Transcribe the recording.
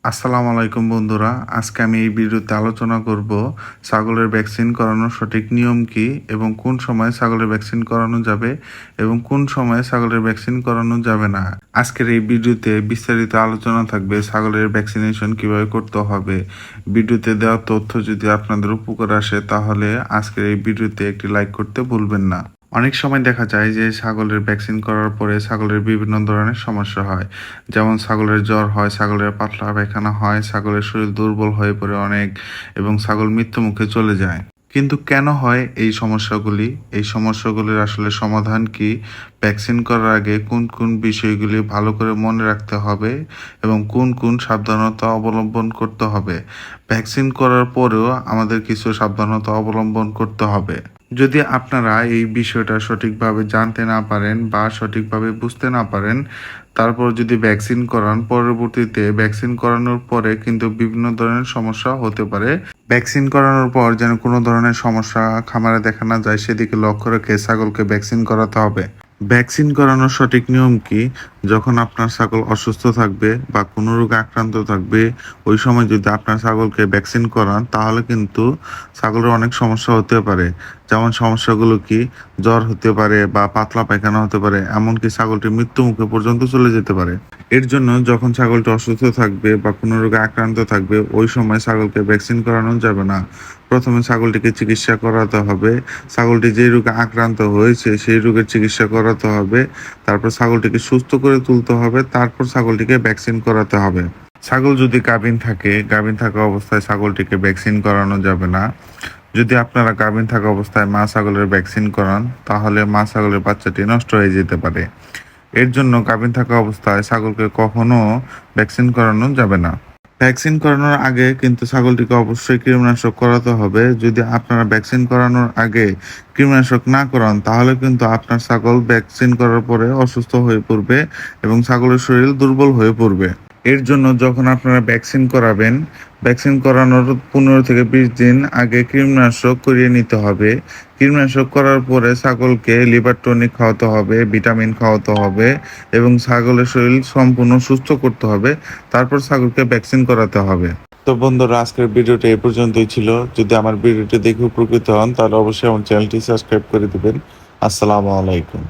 আসসালামু আলাইকুম বন্ধুরা, আজকে আমি এই ভিডিওতে আলোচনা করব ছাগলের ভ্যাকসিন করানোর সঠিক নিয়ম কি এবং কোন সময় ছাগলের ভ্যাকসিন করানো যাবে এবং কোন সময় ছাগলের ভ্যাকসিন করানো যাবে না। আজকের এই ভিডিওতে বিস্তারিত আলোচনা থাকবে ছাগলের ভ্যাকসিনেশন কিভাবে করতে হবে। ভিডিওতে দেওয়া তথ্য যদি আপনাদের উপকার আসে তাহলে আজকের এই ভিডিওতে একটি লাইক করতে ভুলবেন না। অনেক সময় দেখা যায় যে ছাগলের ভ্যাকসিন করার পরে ছাগলের বিভিন্ন ধরনের সমস্যা হয়, যেমন ছাগলের জ্বর হয়, ছাগলের পাতলা পায়খানা হয়, ছাগলের শরীর দুর্বল হয়ে পড়ে অনেক এবং ছাগল মৃত্যু মুখে চলে যায়। কিন্তু কেন হয় এই সমস্যাগুলি? এই সমস্যাগুলির আসলে সমাধান কি? ভ্যাকসিন করার আগে কোন কোন বিষয়গুলি ভালো করে মনে রাখতে হবে এবং কোন কোন সাবধানতা অবলম্বন করতে হবে? ভ্যাকসিন করার পরেও আমাদের কিছু সাবধানতা অবলম্বন করতে হবে। যদি আপনারা এই বিষয়টা সঠিকভাবে জানতে না পারেন বা সঠিকভাবে বুঝতে না পারেন, তারপর যদি ভ্যাকসিন করান, পরবর্তীতে ভ্যাকসিন করানোর পরে কিন্তু বিভিন্ন ধরনের সমস্যা হতে পারে। ভ্যাকসিন করানোর পর যেন কোনো ধরনের সমস্যা খামারে দেখা না যায় সেদিকে লক্ষ্য রেখে ছাগলকে ভ্যাকসিন করাতে হবে। ভ্যাকসিন করানোর সঠিক নিয়ম কি? যখন আপনার ছাগল অসুস্থ থাকবে বা কোনো রোগে আক্রান্ত থাকবে, ওই সময় যদি আপনার ছাগলকে ভ্যাকসিন করান তাহলে কিন্তু ছাগলের অনেক সমস্যা হতে পারে। যেমন সমস্যাগুলো কি? জ্বর হতে পারে বা পাতলা পায়খানা হতে পারে, এমনকি ছাগলটি মৃত্যু মুখে পর্যন্ত চলে যেতে পারে। এর জন্য যখন ছাগলটি অসুস্থ থাকবে বা কোনো রোগে আক্রান্ত থাকবে, ওই সময় ছাগলকে ভ্যাকসিন করানো যাবে না। প্রথমে ছাগলটিকে চিকিৎসা করাতে হবে। ছাগলটি যে রোগে আক্রান্ত হয়েছে সেই রোগের চিকিৎসা করাতে হবে। তারপর ছাগলটিকে সুস্থ করে তুলতে হবে। তারপর ছাগলটিকে ভ্যাকসিন করাতে হবে। ছাগল যদি গাভীন থাকে, গাভীন থাকা অবস্থায় ছাগলটিকে ভ্যাকসিন করানো যাবে না। যদি আপনারা গাভীন থাকা অবস্থায় মা ছাগলের ভ্যাকসিন করান তাহলে মা ছাগলের বাচ্চাটি নষ্ট হয়ে যেতে পারে। এর জন্য গাভীন থাকা অবস্থায় ছাগলকে কখনো ভ্যাকসিন করানো যাবে না। ভ্যাকসিন করানোর আগে কিন্তু ছাগলটিকে অবশ্যই কৃমিনাশক করাতে হবে। যদি আপনারা ভ্যাকসিন করানোর আগে কৃমিনাশক না করান তাহলে কিন্তু আপনার ছাগল ভ্যাকসিন করার পরে অসুস্থ হয়ে পড়বে এবং ছাগলের শরীর দুর্বল হয়ে পড়বে। এর জন্য যখন আপনারা ভ্যাকসিন করাবেন, ভ্যাকসিন করানোর 15 থেকে 20 দিন আগে কৃমিনাশক করিয়ে নিতে হবে। কৃমিনাশক করার পরে ছাগলকে লিভার টনিক খাওয়াতে হবে, ভিটামিন খাওয়াতে হবে এবং ছাগলের শরীর সম্পূর্ণ সুস্থ করতে হবে। তারপর ছাগলকে ভ্যাকসিন করাতে হবে। তো বন্ধুরা, আজকের ভিডিওটা এই পর্যন্তই ছিল। যদি আমার ভিডিওটি দেখে উপকৃত হন তাহলে অবশ্যই আমার চ্যানেলটি সাবস্ক্রাইব করে দিবেন। আসসালামু আলাইকুম।